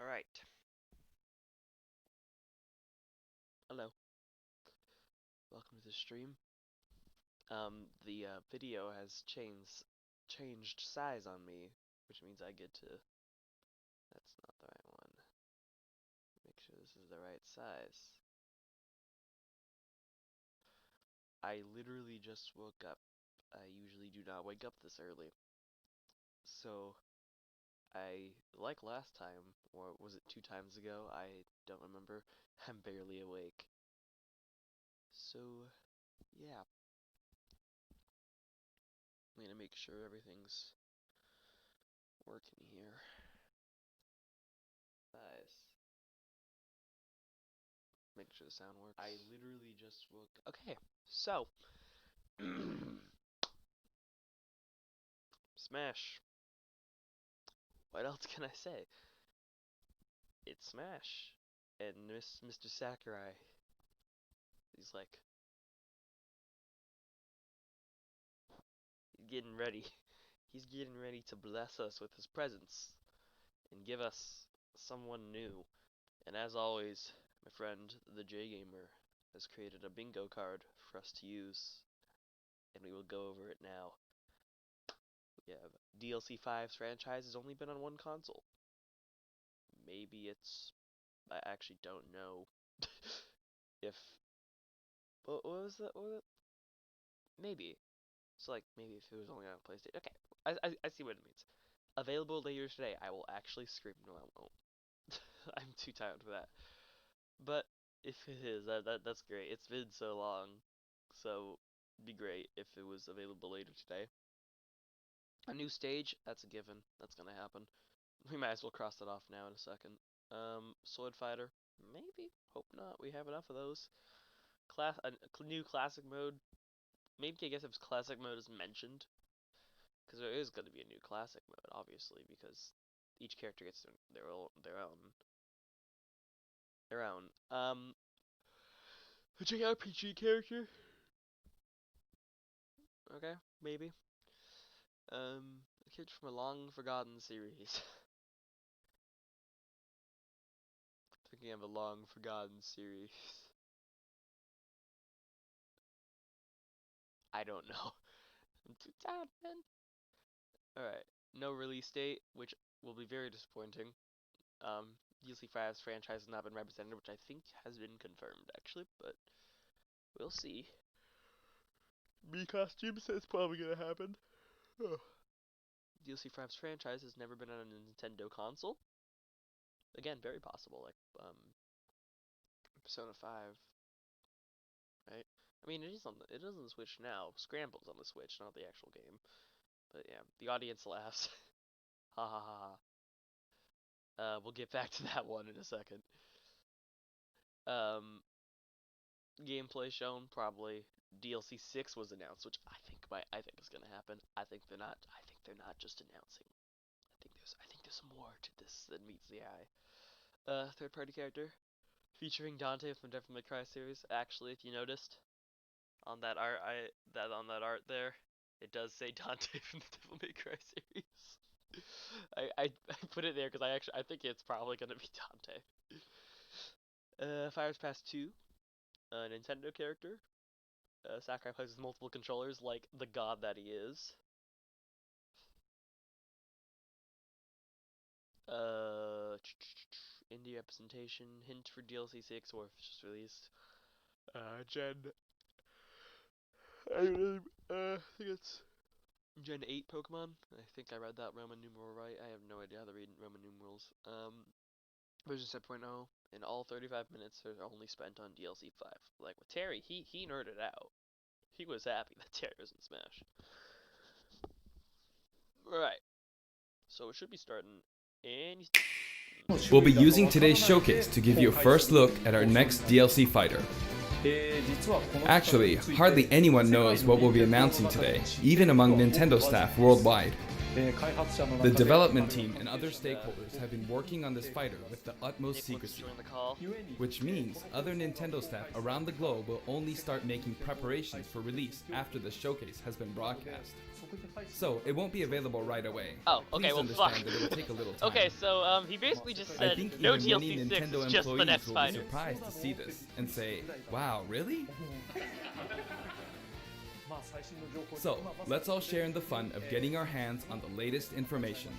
Alright. Hello. Welcome to the stream. The video has changed size on me, which means I get to... That's not the right one. Make sure this is the right size. I literally just woke up. I usually do not wake up this early. So, like last time, or was it 2 times ago? I don't remember. I'm barely awake. So, yeah. I'm gonna make sure everything's working here. Size. Make sure the sound works. I literally just woke. Okay, so Smash. What else can I say? It's Smash, and Mr. Sakurai. He's like getting ready. He's getting ready to bless us with his presence and give us someone new. And as always, my friend, the J Gamer, has created a bingo card for us to use, and we will go over it now. We have DLC 5's franchise has only been on one console. Maybe it's... I actually don't know if... What was that? What was it? Maybe. So, like, maybe if it was only on PlayStation. Okay, I see what it means. Available later today. I will actually scream. No, I won't. I'm too tired for that. But if it is, that's great. It's been so long, so it'd be great if it was available later today. A new stage, that's a given. That's gonna happen. We might as well cross that off now in a second. Sword fighter, maybe. Hope not. We have enough of those. New classic mode. Maybe I guess if classic mode is mentioned, because there is going to be a new classic mode, obviously, because each character gets their own. A JRPG character. Okay, maybe. A kid from a long forgotten series. Thinking of a long forgotten series. I don't know. I'm too tired, man. Alright, no release date, which will be very disappointing. DLC 5's franchise has not been represented, which I think has been confirmed, actually, but we'll see. Me costumes, that's probably gonna happen. DLC 5's franchise has never been on a Nintendo console. Again, very possible, like, Persona 5, right? I mean, it is on the Switch now. Scramble's on the Switch, not the actual game. But yeah, the audience laughs. Ha ha ha ha. We'll get back to that one in a second. Gameplay shown, probably. DLC 6 was announced, which I think is gonna happen. I think they're not just announcing. I think there's more to this than meets the eye. Third party character featuring Dante from Devil May Cry series. Actually, if you noticed on that art, on that art there, it does say Dante from the Devil May Cry series. I put it there because I think it's probably gonna be Dante. Fires Past 2, a Nintendo character. Sakurai plays with multiple controllers like the god that he is. Indie representation, hint for DLC 6 or if it's just released. I think it's Gen 8 Pokemon. I think I read that Roman numeral right. I have no idea how to read Roman numerals. Version 7.0, and all 35 minutes are only spent on DLC 5. Like with Terry, he nerded out. He was happy that Terry was in Smash. Right. So it should be starting any... We'll be using today's showcase to give you a first look at our next DLC fighter. Actually, hardly anyone knows what we'll be announcing today, even among Nintendo staff worldwide. The development team and other stakeholders have been working on this fighter with the utmost Nick wants to secrecy, join the call. which means other Nintendo staff around the globe will only start making preparations for release after the showcase has been broadcast. So it won't be available right away. Oh, okay, Please well, understand fuck. that it will take a little time. Okay, so he basically just I said think no even many DLC 6, Nintendo it's just the employees next will be fighter. surprised to see this and say, "Wow, really?" So, let's all share in the fun of getting our hands on the latest information.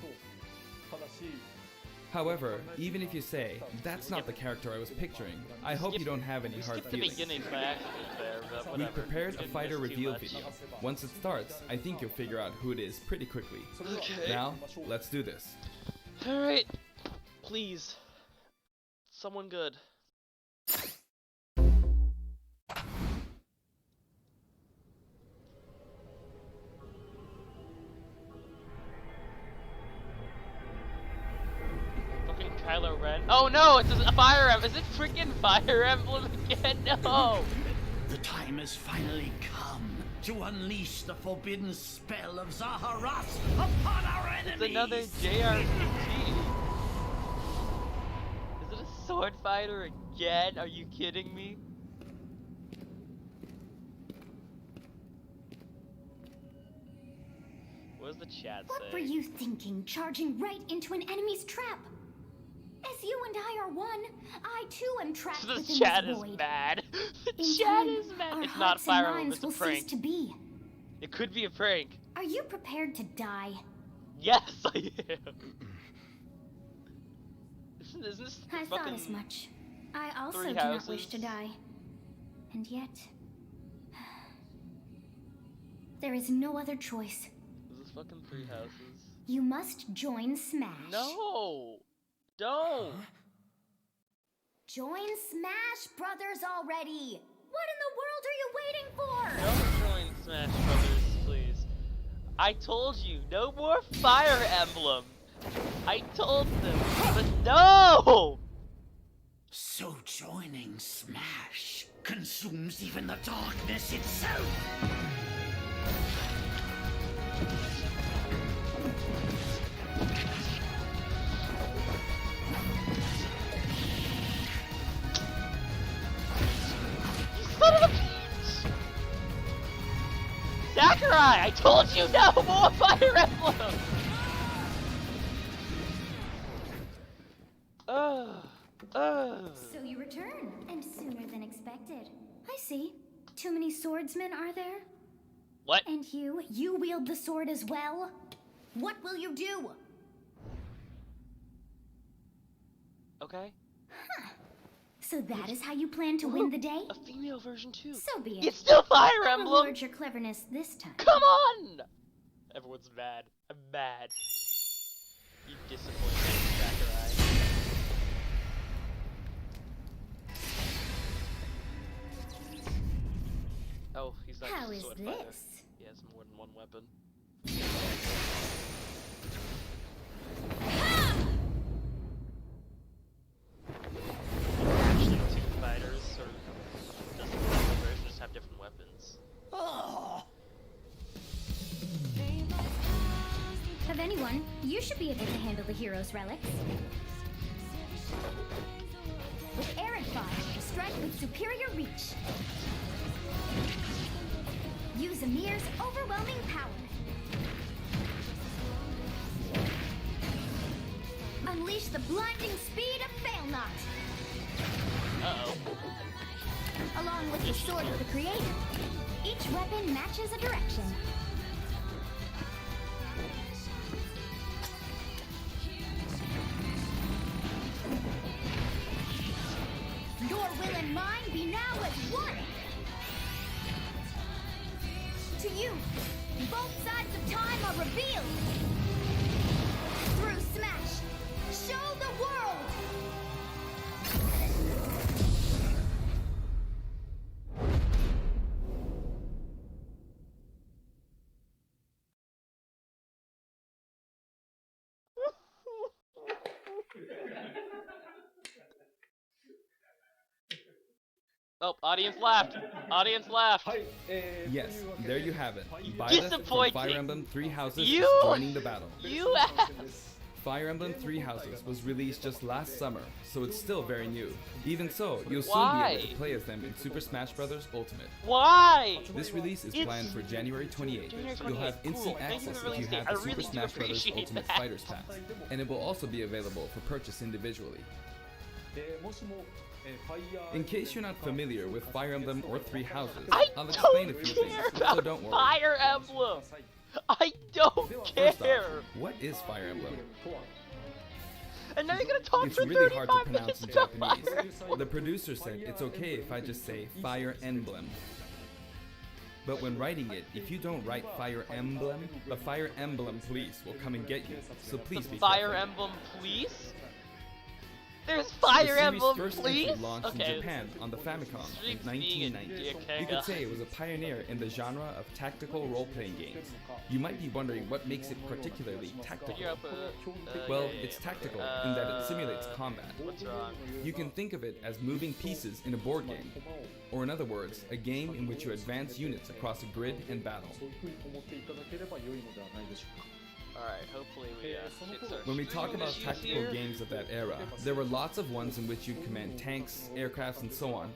However, even if you say, "That's not the character I was picturing," I hope you don't have any hard Skip the feelings. beginning by accident there, but We've whatever. prepared a Didn't fighter miss too reveal much. video. Once it starts, I think you'll figure out who it is pretty quickly. Okay. Now, let's do this. Alright. Please. Someone good. Fucking Kylo Ren. Oh no, it's a Fire Emblem. Is it freaking Fire Emblem again? No! The time has finally come to unleash the forbidden spell of Zaharas upon our enemies! It's another JRPG. Is it a sword fighter again? Are you kidding me? What does the chat What say? were you thinking, charging right into an enemy's trap? As you and I are one, I too am trapped The within chat this is void. mad. The In chat time, is mad. our It's not hearts Fire and Emblem, minds it's a will cease prank. to be. It could be a prank. Are you prepared to die? Yes, I am. Isn't this I thought fucking... as much. I also Three do not wish to Houses? die. And yet... there is no other choice. Is this fucking Three Houses? You must join Smash. No! Don't! Join Smash Brothers already! What in the world are you waiting for? Don't join Smash Brothers, please. I told you, no more Fire Emblem! I told them, but no! So joining Smash consumes even the darkness itself! Son of a bitch! Sakurai, I told you no more Fire Emblem! So you return, and sooner than expected. I see. Too many swordsmen, are there? What? And you wield the sword as well? What will you do? Okay. So that is how you plan to win the day? A female version too. So be it. It's still Fire I'll Emblem! reward your cleverness this time. Come on! Everyone's mad. I'm mad. You disappointed Sakurai. Oh, he's not How just a is sword fighter. this? He has more than one weapon. Actually, two fighters, or doesn't matter, just have different weapons. Oh, Of anyone, you should be able to handle the hero's relics. With Errant Fire, strike with superior reach. Use Amir's overwhelming power. Unleash the blinding speed of Failnaught. Uh-oh. Along with the sword of the creator, each weapon matches a direction. Your will and mine be now as one. To you, both sides of time are revealed. Through Smash, show the world. Oh, audience laughed. Audience laughed. Yes, there you have it. Byleth from Disappointing. Fire Emblem Three Houses You- is joining the battle. You ass. Fire Emblem Three Houses was released just last summer, so it's still very new. Even so, you'll soon be Why? able to play as them in Super Smash Bros. Ultimate. Why? This release is It's planned for January 28th. January You'll have 28th. instant Cool. Thank you access for if you releasing have it. I the really Super do Smash Bros. appreciate Ultimate that. Fighters Pass, and it will also be available for purchase individually. In case you're not familiar with Fire Emblem or Three Houses, I I'll explain a don't few things, care so about don't worry. Fire Emblem. I don't First care. off, what is Fire Emblem? And now you're gonna talk It's for really 35 hard to pronounce minutes in about Japanese. Fire Emblem. The producer said it's okay if I just say Fire Emblem. But when writing it, if you don't write Fire Emblem, the Fire Emblem police will come and get you. So please be Fire careful. Emblem Police? There's The Fire series' Emblem first Police? entry launched in Okay. Japan on the Famicom in Streets being a 1990. dick, You hang could on. say it was a pioneer in the genre of tactical role-playing games. You might be wondering what makes it particularly tactical. You're up, Well, yeah, it's yeah. tactical in that it simulates combat. What's wrong? You can think of it as moving pieces in a board game, or in other words, a game in which you advance units across a grid and battle. Alright, hopefully we fix our When we talk streaming about issues tactical here. games of that era, there were lots of ones in which you command tanks, aircrafts, and so on.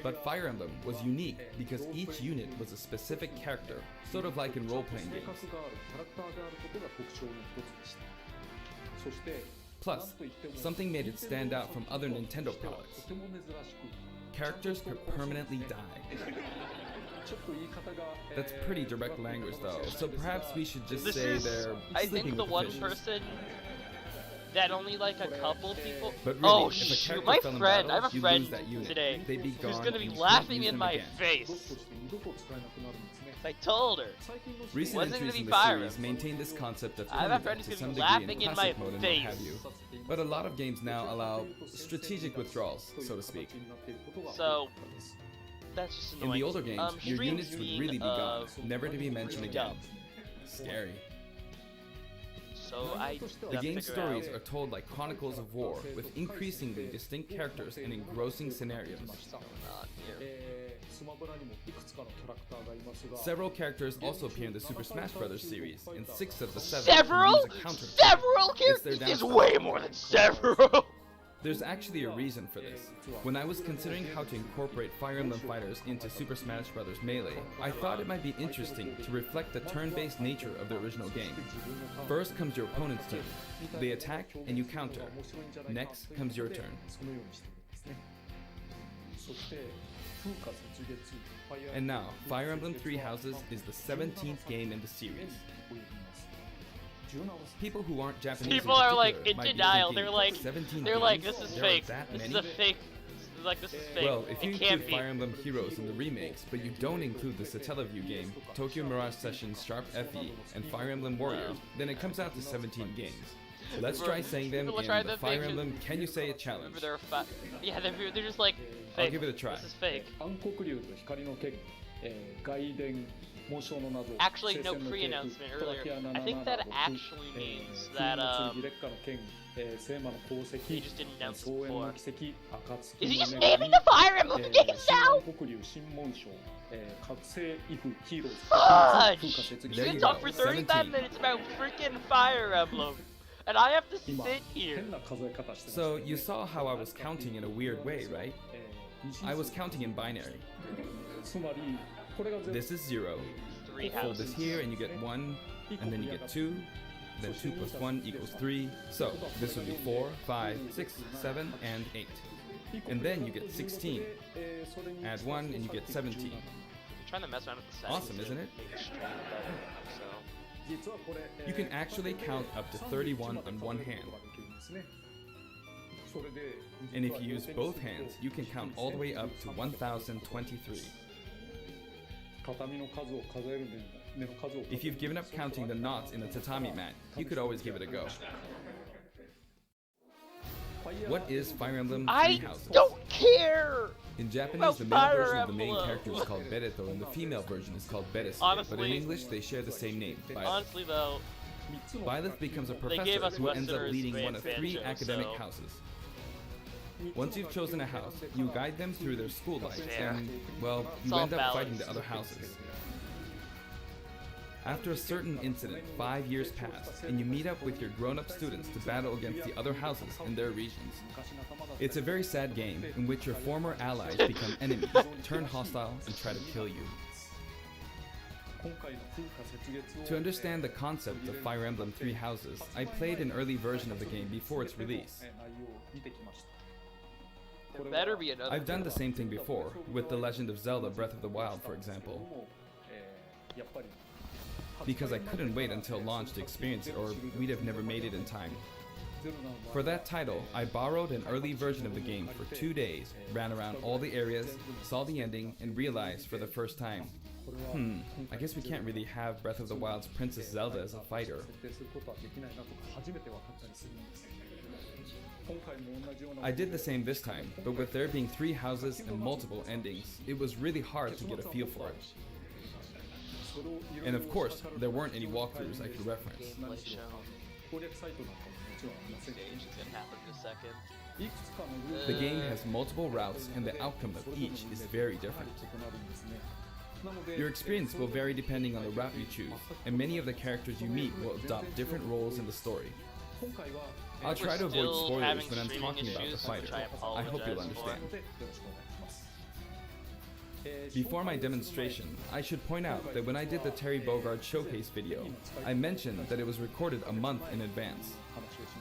But Fire Emblem was unique because each unit was a specific character, sort of like in role-playing games. Plus, something made it stand out from other Nintendo products. Characters could permanently die. That's pretty direct language though, so perhaps we should just This say is, they're I sleeping think, the with the one fishes. person that only like a couple people. But really, Oh if a shoot, character my fell in friend, battle, I have a you friend lose that unit. today They'd be who's gone gonna and be you can't laughing use in them my again. face. I told her. Recent Wasn't entries gonna in be the Fire series Emblem. maintain this concept of I have a turn friend to who's some gonna be degree in laughing in classic my mode and what have face. you. But a lot of games now allow strategic withdrawals, so to speak. So that's just In annoying. the older games, your stream units would being, really be gone, uh, never to be mentioned again. dumb. Scary. So I The gotta game's figure stories out- are told like chronicles of war, with increasingly distinct characters and engrossing scenarios. not here. Several characters also appear in the Super Smash Bros. Series, and 6 of the 7 Several? use a counter. Several It's their characters? There's downside. way more than several. There's actually a reason for this. When I was considering how to incorporate Fire Emblem Fighters into Super Smash Bros. Melee, I thought it might be interesting to reflect the turn-based nature of the original game. First comes your opponent's turn. They attack and you counter. Next comes your turn. And now, Fire Emblem Three Houses is the 17th game in the series. People who aren't Japanese People are like particular in might be denial. thinking, They're like, 17 they're like, games? this is There are fake. that This is many? a fake. Like this is fake. Well, if you it can't include be. Fire Emblem Heroes in the remakes, but you don't include the Satellaview game, Tokyo Mirage Sessions Sharp FE, and Fire Emblem Warriors, then it comes out to 17 games. Let's try saying them People in try the them, Fire they Emblem Can You Say It challenge. Remember yeah, they're just like fake. I'll give it a try. This is fake. 暗黒竜と光の剣、外伝紋章の謎 Actually, no 聖戦の系譜 pre-announcement トラ earlier. キア I think that 776 actually means that 不意の烈火の剣、聖魔の功績 he just didn't announce 草 it 原の before. 奇跡暁 Is he の just 女 naming the Fire Emblem games 新 now? 暗黒竜新紋章、覚醒イフヒーローズ Fudge! 風化雪 You There can you talk go, for 35 17. minutes about freaking Fire Emblem, and I have to 今 sit here. 変な数え方してます So, you saw how I was counting in a weird way, right? I was counting in binary. つまりこれが全部 This is 0. Three Fold this houses. here and you get 1, and then you get 2, then 2 plus 1 equals 3. So, this would be 4, 5, 6, 7, and 8. And then you get 16. Add 1 and you get 17. I'm trying to mess around with the settings. Awesome, isn't it? Make it straight better, so. 実はこれ You can actually count up to 31 on one hand. それで And if you use both hands, you can count all the way up to 1023. 畳の数を数える目の数を If you've given up counting the knots in the tatami mat, you could always give it a go. What is Fire Emblem Three I Houses? don't care! In Japanese, About the male Fire version of the main Emblem. character is called Bereto, and the female version is called Beresu. But in Honestly- English, they share the same name, Byleth. Honestly, though, Byleth becomes a gave professor us who ends up Westerners leading one of fan 3 shows, academic so- houses. Once you've chosen a house, you guide them through their school life, Fair. and, well, It's you all end up fighting balanced. the other houses. After a certain incident, 5 years pass, and you meet up with your grown-up students to battle against the other houses in their regions. It's a very sad game in which your former allies become enemies, turn hostile, and try to kill you. To understand the concept of Fire Emblem Three Houses, I played an early version of the game before its release. There better be another. I've done the same thing before, with The Legend of Zelda Breath of the Wild, for example, because I couldn't wait until launch to experience it, or we'd have never made it in time. For that title, I borrowed an early version of the game for 2 days, ran around all the areas, saw the ending, and realized for the first time, I guess we can't really have Breath of the Wild's Princess Zelda as a fighter. I did the same this time, but with there being 3 houses and multiple endings, it was really hard to get a feel for it. And of course, there weren't any walkthroughs I could reference. Gameplay shown. Stage is gonna happen in a second. The game has multiple routes, and the outcome of each is very different. Your experience will vary depending on the route you choose, and many of the characters you meet will adopt different roles in the story. I'll try to avoid Still spoilers having when I'm streaming talking about the issues, fighter. which I I hope you'll apologize for. understand. Before my demonstration, I should point out that when I did the Terry Bogard showcase video, I mentioned that it was recorded a month in advance.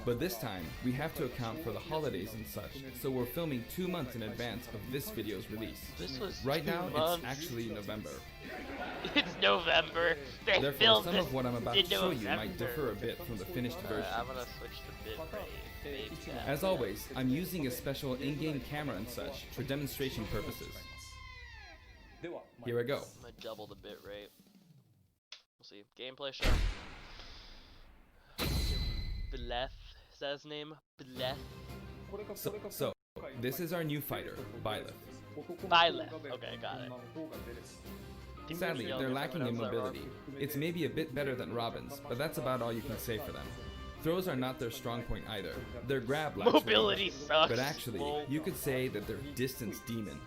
But this time, we have to account for the holidays and such, so we're filming 2 months in advance of this video's release. This was Right 2 now, months. it's actually November. It's November. They Therefore, filmed some this of what I'm about in to show you might November. differ a bit from the finished version. I'm gonna switch to bitrate. Maybe that. As always, I'm using a special in-game camera and such for demonstration purposes. Here I go. I'm gonna double the bitrate. We'll see. Gameplay show. Bleth. Is that his name? Bleth. So, this is our new fighter, Byleth. Byleth. Okay, got it. Sadly, they're lacking in mobility. It's maybe a bit better than Robin's, but that's about all you can say for them. Throws are not their strong point either. Their grab lacks Mobility range. sucks. But actually, Lol. you could say that they're distance demon.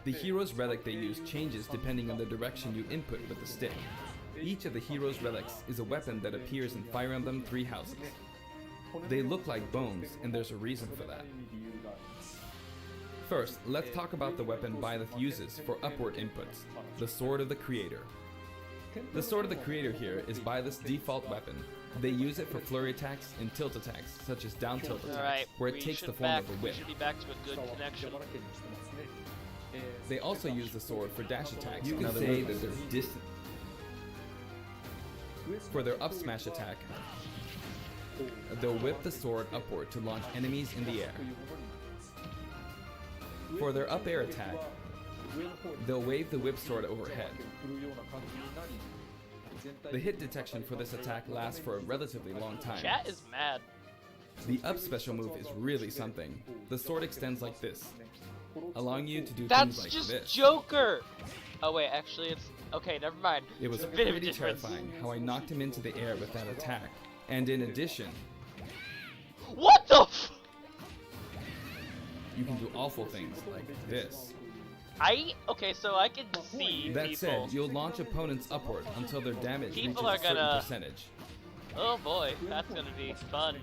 The hero's relic they use changes depending on the direction you input with the stick. Each of the hero's relics is a weapon that appears in Fire Emblem Three Houses. They look like bones, and there's a reason for that. First, let's talk about the weapon Byleth uses for upward inputs, the Sword of the Creator. The Sword of the Creator here is Byleth's default weapon. They use it for flurry attacks and tilt attacks, such as down tilt attacks, Alright, where it we takes the should form of a we whip. should be back to a good connection. They also use the sword for dash attacks. You can say that they're distant. For their up smash attack, they'll whip the sword upward to launch enemies in the air. For their up air attack, they'll wave the whip sword overhead. The hit detection for this attack lasts for a relatively long time. Chat is mad. The up special move is really something. The sword extends like this, allowing you to do That's things like just this. Joker. Oh wait, actually it's okay. Never mind. It was It's a bit of a pretty difference. terrifying how I knocked him into the air with that attack. And in addition, What the? you can do awful things like this. Okay, so I can see That people. said, you'll launch opponents upward until their damage People reaches are a certain gonna- percentage. Oh boy, that's gonna be fun.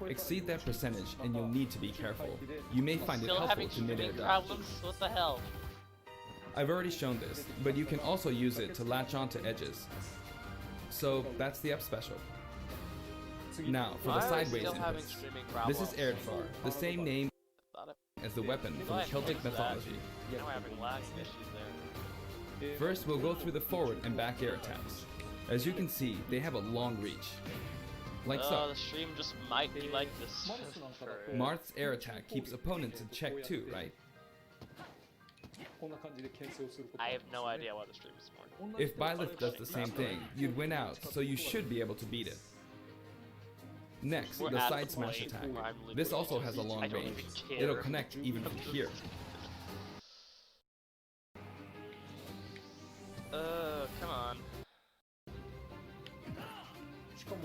Exceed that percentage and you'll need to be careful. You may find it Still helpful having to mid-air streaming dodge. problems? What the hell? I've already shown this, but you can also use it to latch onto edges. So that's the up special. Now, for Why the are we sideways still having inputs. streaming problems? This is Erdfar, the same name Thought it- as the weapon from Why Celtic is that? mythology. Now we're having lag issues there. First, we'll go through the forward and back air attacks. As you can see, they have a long reach. Like so. The stream just might be like this. Marth's air attack keeps opponents in check too, right? I have no idea why the stream is more. If Byleth does the same thing, you'd win out, so you should be able to beat it. Next, We're the at side the smash point attack. where I'm This literally also just- has a long I don't range. even care. It'll connect even from here. Come on.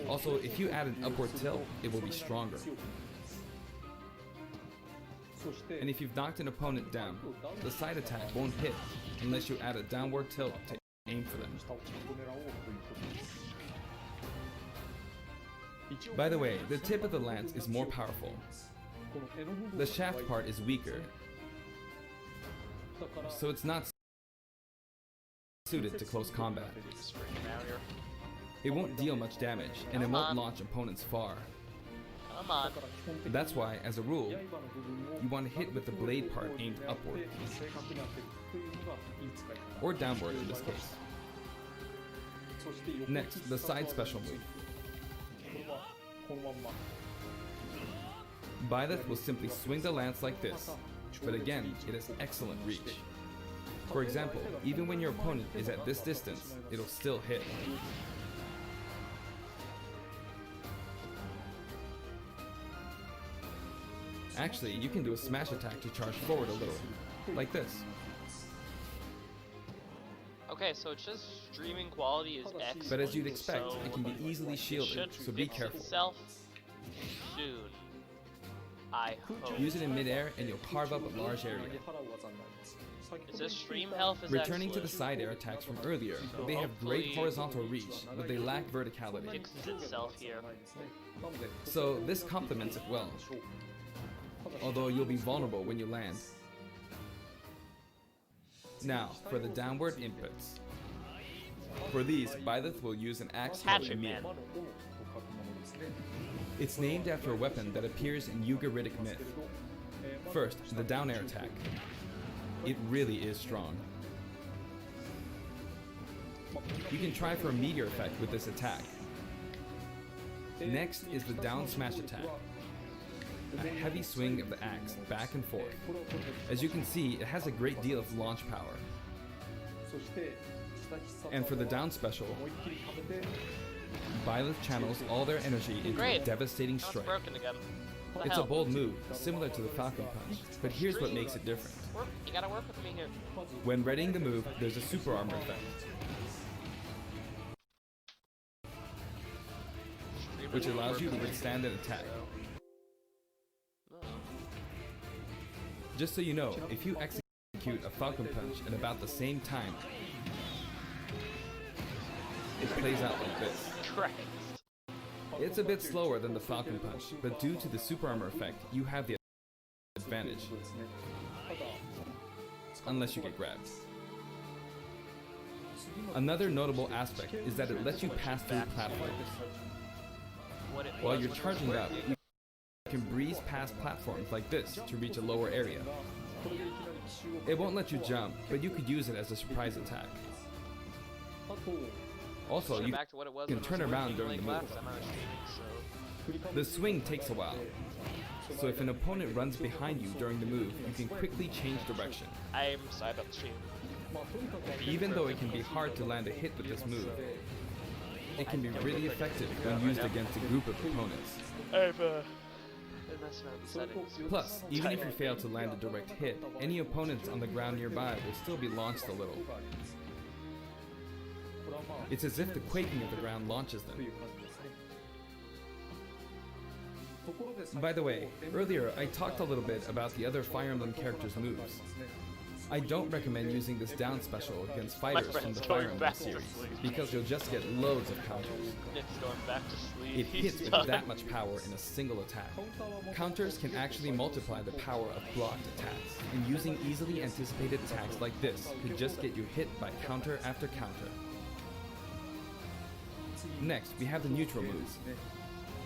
Also, if you add an upward tilt, it will be stronger. And if you've knocked an opponent down, the side attack won't hit unless you add a downward tilt to aim for them. By the way, the tip of the lance is more powerful. The shaft part is weaker, so it's not suited to close combat. It won't deal much damage, and it won't launch opponents far. Come on. That's why, as a rule, you want to hit with the blade part aimed upward, or downward in this case. Next, the side special move. Byleth will simply swing the lance like this, but again, it has excellent reach. For example, even when your opponent is at this distance, it'll still hit. Actually, you can do a smash attack to charge forward a little, like this. Okay, so it's just streaming quality is excellent. But as you'd expect, so it can be easily shielded, so be careful. Itself soon. I hope. Use it in midair and you'll carve up a large area. Is this stream health is Returning to the excellent. side air attacks from earlier, they have great horizontal reach, but they lack verticality. Fixes itself here. So this complements it well, although you'll be vulnerable when you land. Now, for the downward inputs. For these, Byleth will use an axe Hatchet throw Emir. Man. It's named after a weapon that appears in Ugaritic myth. First, the down air attack. It really is strong. You can try for a meteor effect with this attack. Next is the down smash attack. A heavy swing of the axe back and forth. As you can see, it has a great deal of launch power. And for the down special, Byleth channels all their energy into a devastating Now it's strike. broken again. What the It's a hell? bold move, similar to the Falcon Punch, but here's what makes it different. You gotta work with me here. When readying the move, there's a super armor effect, which allows you to withstand an attack. Just so you know, if you execute a Falcon Punch at about the same time, it plays out like this. Christ. It's a bit slower than the Falcon Punch, but due to the super armor effect, you have the advantage. Unless you get grabbed. Another notable aspect is that it lets you pass through platforms. What it While was you're was charging up, working. you can breeze past platforms like this to reach a lower area. It won't let you jump, but you could use it as a surprise attack. Also, you Back to what it was can when it turn was around working, during like the move. last time I was streaming, so The swing takes a while, so if an opponent runs behind you during the move, you can quickly change direction. I'm side upstream. Even though it can be hard to land a hit with this move, it can be really effective when used against a group of opponents. I've been messing around with the settings. Plus, even if you fail to land a direct hit, any opponents on the ground nearby will still be launched a little. It's as if the quaking of the ground launches them. By the way, earlier I talked a little bit about the other Fire Emblem characters' moves. I don't recommend using this down special against fighters from friend's the going Fire Emblem back to series, sleep. because you'll just get loads of counters. Nick's going back to sleep. It He's hits with done. that much power in a single attack. Counters can actually multiply the power of blocked attacks, and using easily anticipated attacks like this could just get you hit by counter after counter. Next, we have the neutral moves.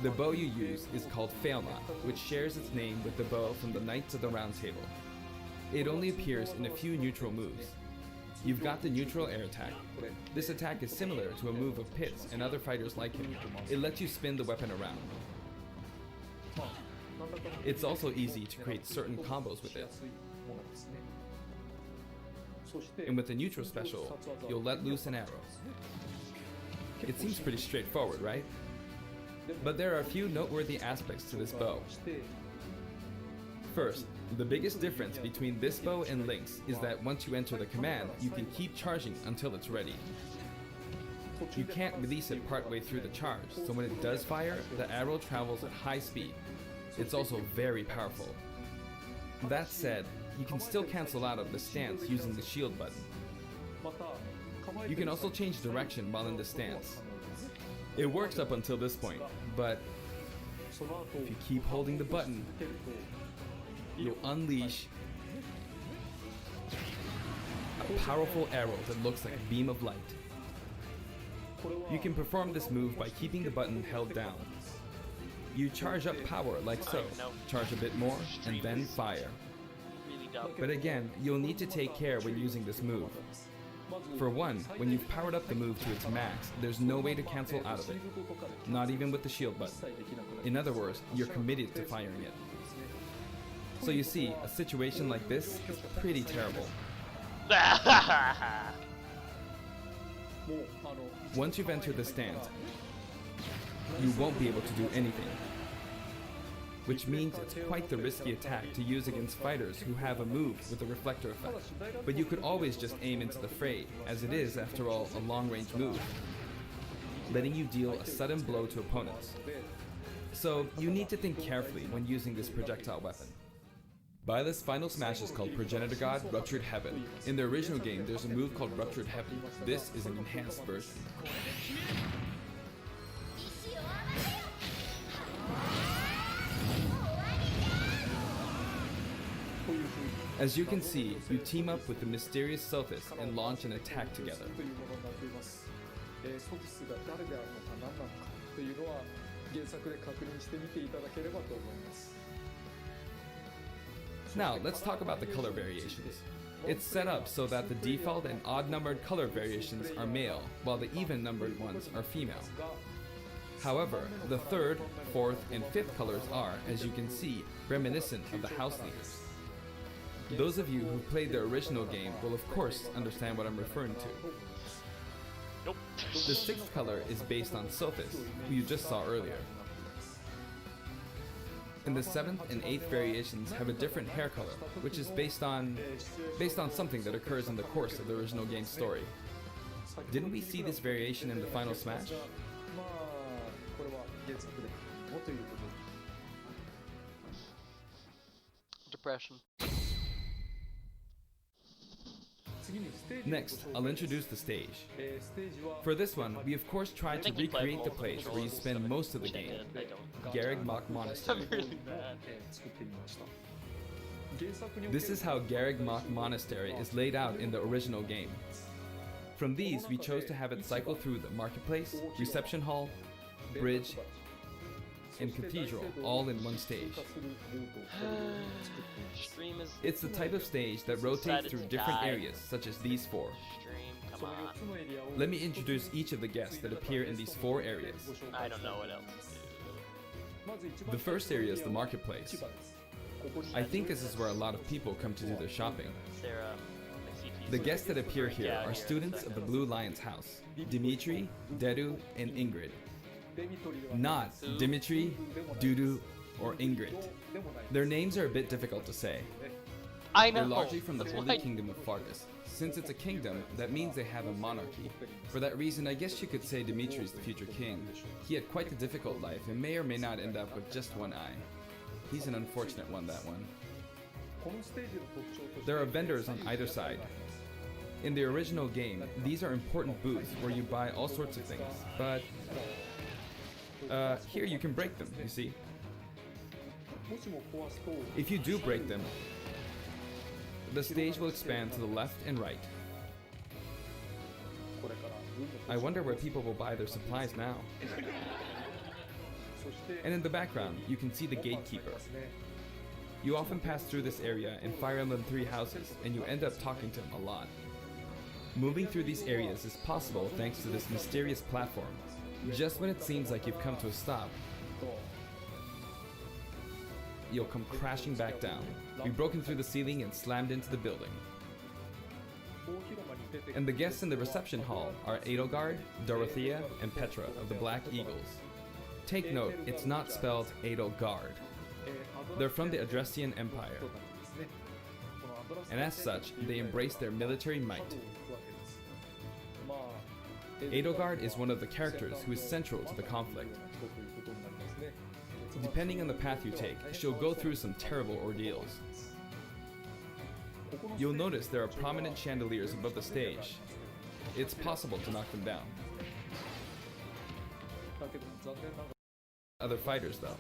The bow you use is called Failnaught, which shares its name with the bow from the Knights of the Round Table. It only appears in a few neutral moves. You've got the neutral air attack. This attack is similar to a move of Pit's and other fighters like him. It lets you spin the weapon around. It's also easy to create certain combos with it. And with the neutral special, you'll let loose an arrow. It seems pretty straightforward, right? But there are a few noteworthy aspects to this bow. First, the biggest difference between this bow and Link's is that once you enter the command, you can keep charging until it's ready. You can't release it partway through the charge, so when it does fire, the arrow travels at high speed. It's also very powerful. That said, you can still cancel out of the stance using the shield button. You can also change direction while in the stance. It works up until this point, but if you keep holding the button, you'll unleash a powerful arrow that looks like a beam of light. You can perform this move by keeping the button held down. You charge up power like so, charge a bit more, and then fire. But again, you'll need to take care when using this move. For one, when you've powered up the move to its max, there's no way to cancel out of it. Not even with the shield button. In other words, you're committed to firing it. So you see, a situation like this is pretty terrible. Once you've entered the stance, you won't be able to do anything. Which means it's quite the risky attack to use against fighters who have a move with a reflector effect. But you could always just aim into the fray, as it is, after all, a long-range move, letting you deal a sudden blow to opponents. So you need to think carefully when using this projectile weapon. Byleth's final smash is called Progenitor God Ruptured Heaven. In the original game, there's a move called Ruptured Heaven. This is an enhanced version. As you can see, you team up with the mysterious Sophis and launch an attack together. Now, let's talk about the color variations. It's set up so that the default and odd-numbered color variations are male, while the even-numbered ones are female. However, the third, fourth, and fifth colors are, as you can see, reminiscent of the house leaders. Those of you who played the original game will of course understand what I'm referring to. Nope. The sixth color is based on Sophis, who you just saw earlier. And the seventh and eighth variations have a different hair color, which is based on something that occurs in the course of the original game's story. Didn't we see this variation in the final smash? Depression. Next, I'll introduce the stage. For this one, we of course tried to recreate the place where you spend most of the game, Garreg Mach Monastery. I'm really bad. This is how Garreg Mach Monastery is laid out in the original game. From these, we chose to have it cycle through the marketplace, reception hall, bridge, and cathedral all in one stage. It's the type of stage that rotates through different areas, such as these four. Come on. Let me introduce each of the guests that appear in these four areas. I don't know what else to do. The first area is the marketplace. I think this is where a lot of people come to do their shopping. The guests that appear here are students of the Blue Lion's house, Dimitri, Dedu, and Ingrid. Not Dimitri, Dudu, or Ingrid. Their names are a bit difficult to say. I know. They're largely from the Holy Kingdom of Fargus. Since it's a kingdom, that means they have a monarchy. For that reason, I guess you could say Dimitri's the future king. He had quite a difficult life and may or may not end up with just one eye. He's an unfortunate one, that one. There are vendors on either side. In the original game, these are important booths where you buy all sorts of things, but here you can break them, you see. If you do break them, the stage will expand to the left and right. I wonder where people will buy their supplies now. And in the background, you can see the gatekeeper. You often pass through this area in Fire Emblem 3 houses, and you end up talking to him a lot. Moving through these areas is possible thanks to this mysterious platform. Just when it seems like you've come to a stop, you'll come crashing back down. We've broken through the ceiling and slammed into the building. And the guests in the reception hall are Edelgard, Dorothea, and Petra of the Black Eagles. Take note, it's not spelled Edelgard. They're from the Adressian Empire. And as such, they embrace their military might. Edelgard is one of the characters who is central to the conflict. Depending on the path you take, she'll go through some terrible ordeals. You'll notice there are prominent chandeliers above the stage. It's possible to knock them down. Other fighters though.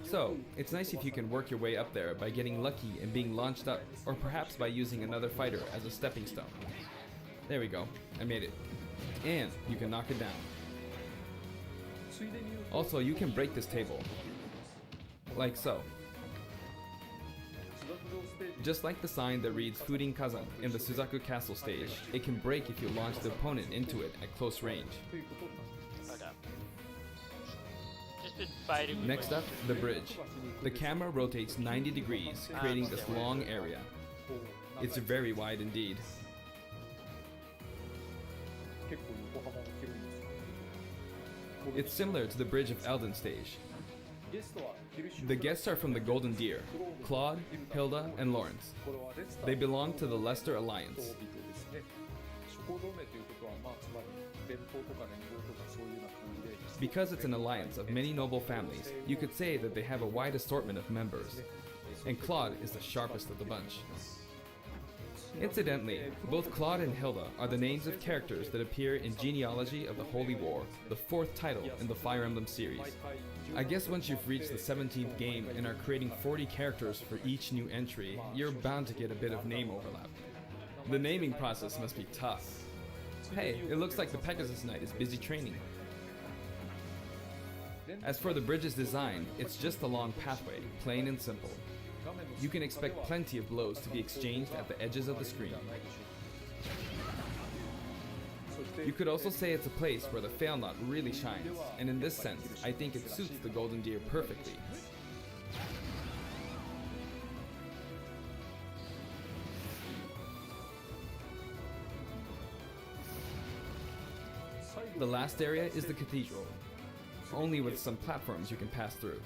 So, it's nice if you can work your way up there by getting lucky and being launched up, or perhaps by using another fighter as a stepping stone. There we go, I made it. And you can knock it down. Also, you can break this table. Like so. Just like the sign that reads Furin Kazan in the Suzaku Castle stage, it can break if you launch the opponent into it at close range. Okay. Just been fighting with Next my up, the bridge. The camera rotates 90 degrees, creating this long area. It's very wide indeed. It's similar to the bridge of Elden stage. The guests are from the Golden Deer, Claude, Hilda, and Lawrence. They belong to the Leicester Alliance. Because it's an alliance of many noble families, you could say that they have a wide assortment of members. And Claude is the sharpest of the bunch. Incidentally, both Claude and Hilda are the names of characters that appear in Genealogy of the Holy War, the 4th title in the Fire Emblem series. I guess once you've reached the 17th game and are creating 40 characters for each new entry, you're bound to get a bit of name overlap. The naming process must be tough. Hey, it looks like the Pegasus Knight is busy training. As for the bridge's design, it's just a long pathway, plain and simple. You can expect plenty of blows to be exchanged at the edges of the screen. You could also say it's a place where the fail knot really shines, and in this sense, I think it suits the Golden Deer perfectly. The last area is the cathedral, only with some platforms you can pass through.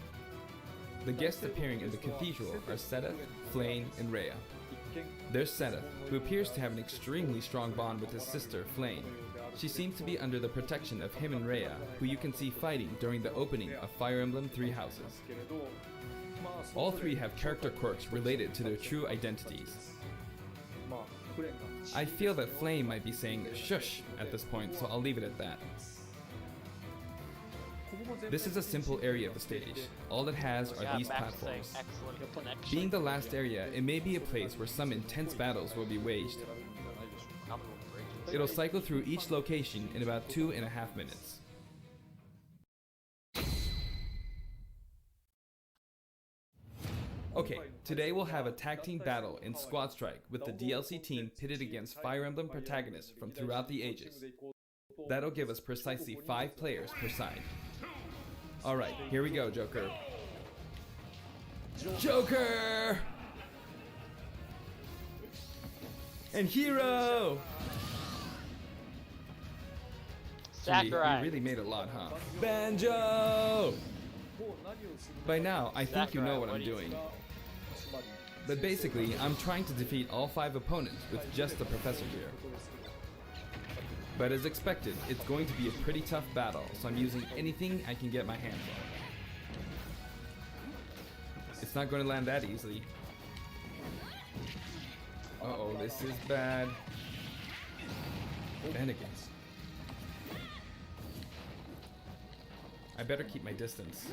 The guests appearing in the cathedral are Sedith, Flayn, and Rhea. There's Sedith, who appears to have an extremely strong bond with his sister, Flayn. She seems to be under the protection of him and Rhea, who you can see fighting during the opening of Fire Emblem Three Houses. All three have character quirks related to their true identities. I feel that Flayn might be saying shush at this point, so I'll leave it at that. This is a simple area of the stage. All it has are these platforms. Being the last area, it may be a place where some intense battles will be waged. It'll cycle through each location in about 2.5 minutes. Okay, today we'll have a tag team battle in Squad Strike with the DLC team pitted against Fire Emblem protagonists from throughout the ages. That'll give us precisely 5 players per side. Alright, here we go, Joker. Joker! And Hero! Gee, we really made a lot, huh? Banjo! By now, I think you know what I'm doing. But basically, I'm trying to defeat all 5 opponents with just the professor here. But as expected, it's going to be a pretty tough battle, so I'm using anything I can get my hands on. It's not going to land that easily. Uh-oh, this is bad. Bennigan's. I better keep my distance.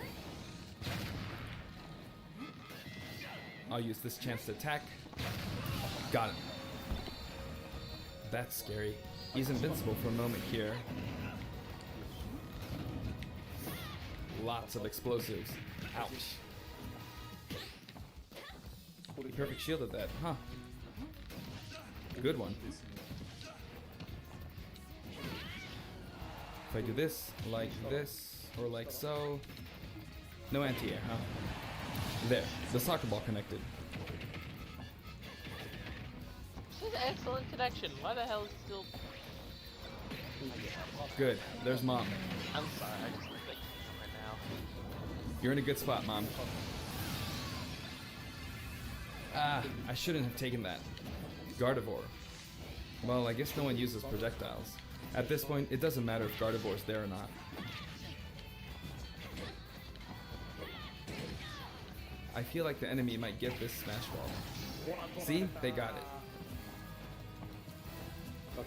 I'll use this chance to attack. Got him. That's scary. He's invincible for a moment here. Lots of explosives. Ouch. Perfect shielded that, huh? Good one. If I do this, or like so. No anti-air, huh? There, the soccer ball connected. This is an excellent connection. Why the hell is it still... Good, there's Mom. I'm sorry, I just look like right now. You're in a good spot, Mom. Ah, I shouldn't have taken that. Gardevoir. Well, I guess no one uses projectiles. At this point, it doesn't matter if Gardevoir's there or not. I feel like the enemy might get this smash ball. See? They got it.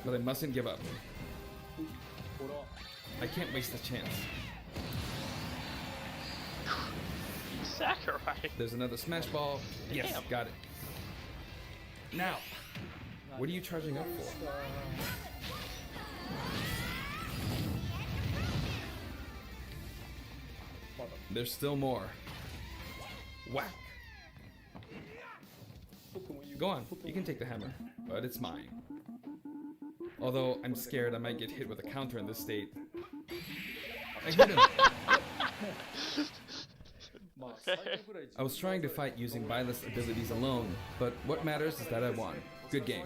But they mustn't give up. I can't waste a chance. Sakurai! There's another smash ball. Yes, Damn. got it. Now, what are you charging up for? There's still more. Whack! Go on, you can take the hammer, but it's mine. Although, I'm scared I might get hit with a counter in this state. I hit him! I was trying to fight using Byleth's abilities alone, but what matters is that I won. Good game.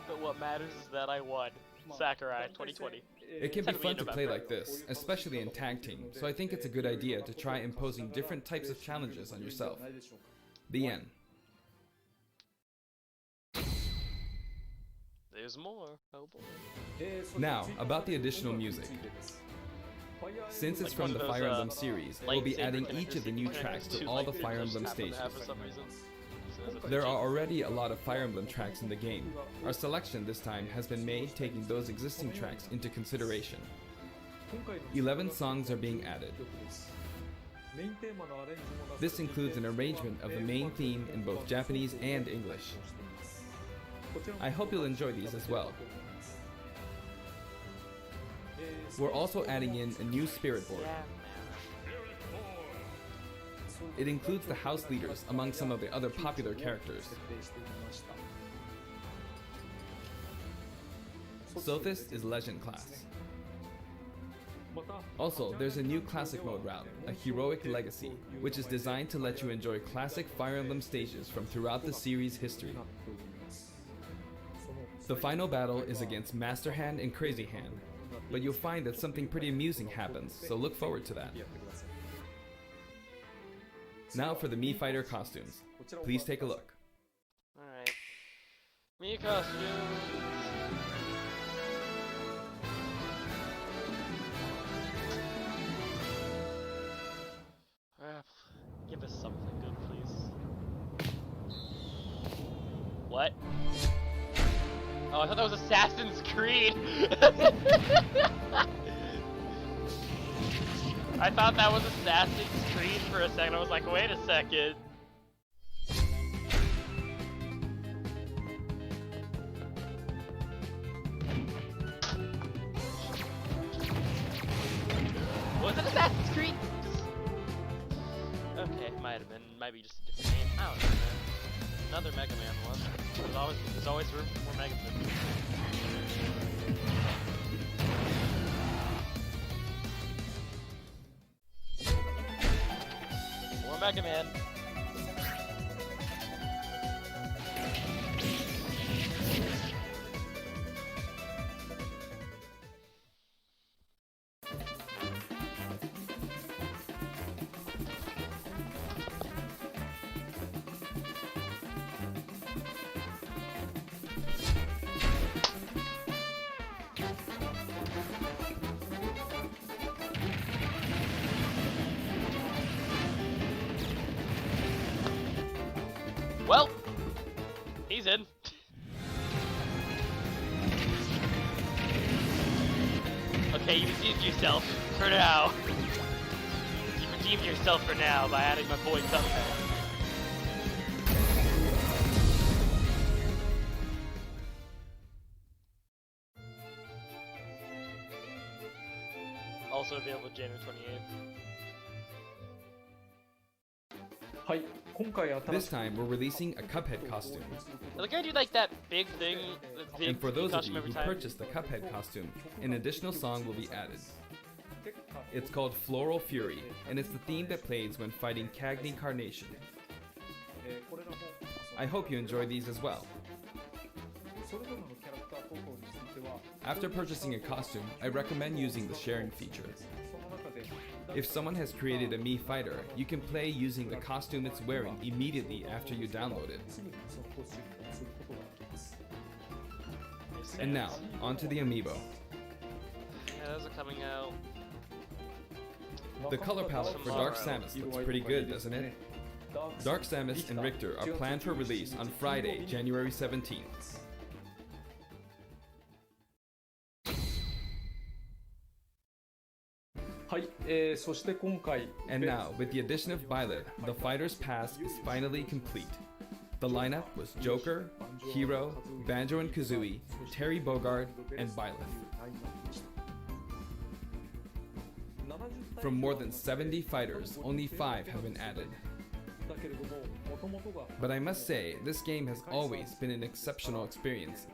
But what matters is that I won. Sakurai 2020. It can be fun to play like this, especially in tag team, so I think it's a good idea to try imposing different types of challenges on yourself. The end. There's more. Oh boy. Now, about the additional music. Since it's from the Fire Emblem series, we'll be adding each of the new tracks to all the Fire Emblem stages. There are already a lot of Fire Emblem tracks in the game. Our selection this time has been made taking those existing tracks into consideration. 11 songs are being added. This includes an arrangement of the main theme in both Japanese and English. I hope you'll enjoy these as well. We're also adding in a new spirit board. It includes the house leaders among some of the other popular characters. Sothis is Legend class. Also, there's a new classic mode route, a Heroic Legacy, which is designed to let you enjoy classic Fire Emblem stages from throughout the series' history. The final battle is against Master Hand and Crazy Hand, but you'll find that something pretty amusing happens, so look forward to that. Now for the Mii Fighter costumes. Please take a look. Alright. Mii costumes! Give us something good, please. What? Oh, I thought that was Assassin's Creed! I thought that was Assassin's Creed for a second. I was like, wait a second. Was it Assassin's Creed? Okay, it might have been. Might be just a different name. I don't know, man. Another Mega Man one. There's always room for more Mega Man. More Mega Man. Well, he's in. Okay, you redeemed yourself for now. You redeemed yourself for now by adding my boy Cuphead. Also available January 28th. This time, we're releasing a Cuphead costume. Like I do like that big thing, the big And for those of costume you every who time. purchase the Cuphead costume, an additional song will be added. It's called Floral Fury, and it's the theme that plays when fighting Cagney Carnation. I hope you enjoy these as well. After purchasing a costume, I recommend using the sharing feature. If someone has created a Mii Fighter, you can play using the costume it's wearing immediately after you download it. And now, onto the amiibo. Yeah, those are coming out. The color palette for Dark Samus looks pretty good, doesn't it? Dark Samus and Richter are planned for release on Friday, January 17th. And now, with the addition of Byleth, the Fighter's Pass is finally complete. The lineup was Joker, Hero, Banjo and Kazooie, Terry Bogard, and Byleth. From more than 70 fighters, only 5 have been added. But I must say, this game has always been an exceptional experience.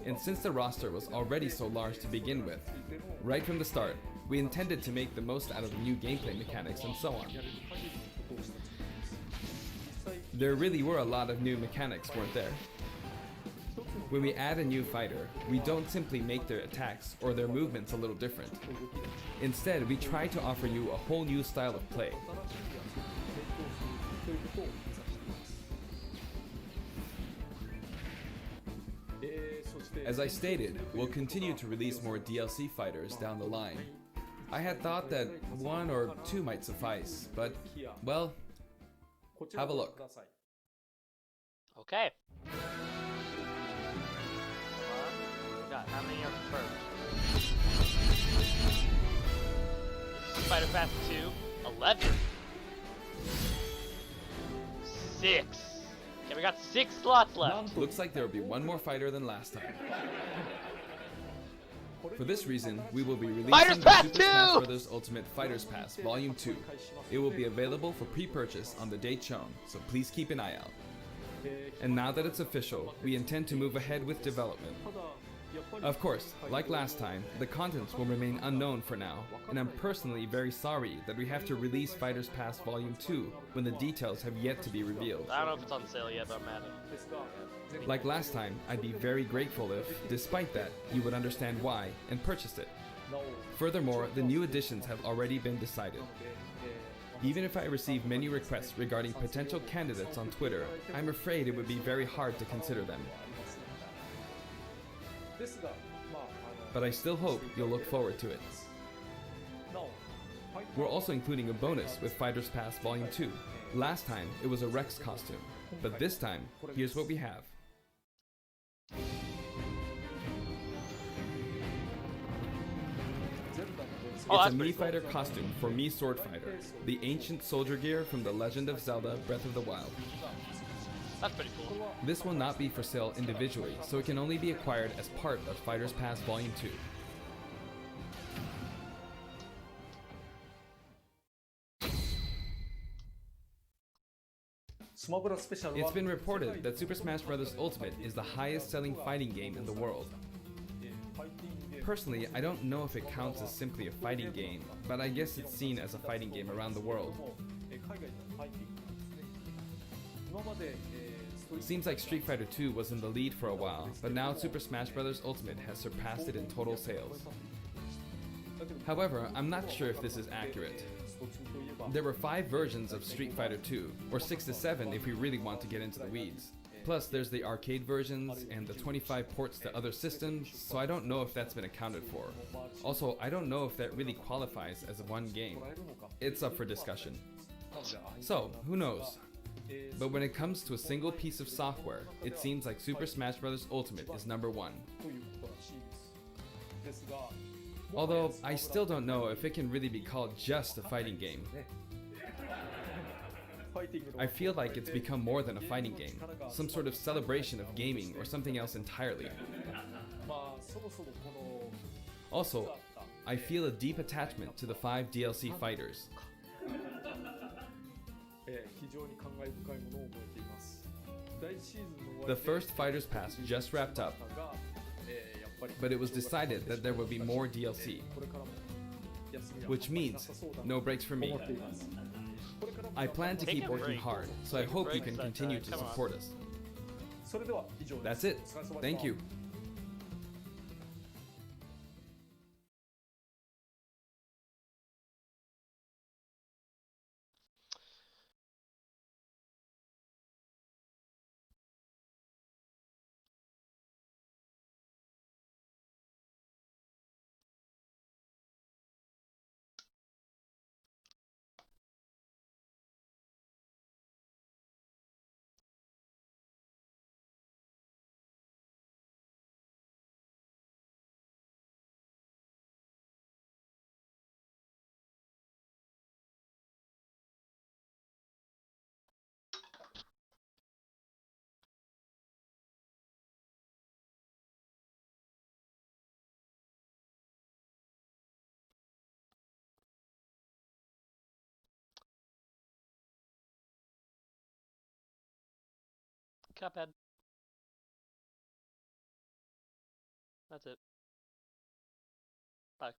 And since the roster was already so large to begin with, right from the start, we intended to make the most out of the new gameplay mechanics and so on. There really were a lot of new mechanics, weren't there? When we add a new fighter, we don't simply make their attacks or their movements a little different. Instead, we try to offer you a whole new style of play. As I stated, we'll continue to release more DLC fighters down the line. I had thought that 1 or 2 might suffice, but, well, have a look. Okay. Come on. We got how many are first? Spider Pass 2, 11. 6. Okay, we got 6 slots left. Looks like there will be one more fighter than last time. For this reason, we will be releasing Fighters the Pass Super 2! Smash Bros. Ultimate Fighters Pass Volume 2. It will be available for pre-purchase on the date shown, so please keep an eye out. And now that it's official, we intend to move ahead with development. Of course, like last time, the contents will remain unknown for now, and I'm personally very sorry that we have to release Fighters Pass Volume 2 when the details have yet to be revealed. I don't know if it's on sale yet, but I'm at it. Like last time, I'd be very grateful if, despite that, you would understand why and purchase it. Furthermore, the new additions have already been decided. Even if I receive many requests regarding potential candidates on Twitter, I'm afraid it would be very hard to consider them. But I still hope you'll look forward to it. We're also including a bonus with Fighters Pass Volume 2. Last time, it was a Rex costume, but this time, here's what we have. It's a Mii Fighter costume for Mii Sword Fighter, the ancient soldier gear from The Legend of Zelda Breath of the Wild. That's pretty cool. This will not be for sale individually, so it can only be acquired as part of Fighters Pass Volume 2. It's been reported that Super Smash Bros. Ultimate is the highest selling fighting game in the world. Personally, I don't know if it counts as simply a fighting game, but I guess it's seen as a fighting game around the world. Seems like Street Fighter 2 was in the lead for a while, but now Super Smash Bros. Ultimate has surpassed it in total sales. However, I'm not sure if this is accurate. There were 5 versions of Street Fighter 2, or 6 to 7 if we really want to get into the weeds. Plus, there's the arcade versions and the 25 ports to other systems, so I don't know if that's been accounted for. Also, I don't know if that really qualifies as one game. It's up for discussion. So, who knows? But when it comes to a single piece of software, it seems like Super Smash Bros. Ultimate is number 1. Although, I still don't know if it can really be called just a fighting game. I feel like it's become more than a fighting game, some sort of celebration of gaming or something else entirely. Also, I feel a deep attachment to the 5 DLC fighters. The first Fighters Pass just wrapped up, but it was decided that there will be more DLC, which means no breaks for me. I plan to keep working hard, so I hope you can continue to support us. That's it. Thank you. Cuphead. That's it. Bye.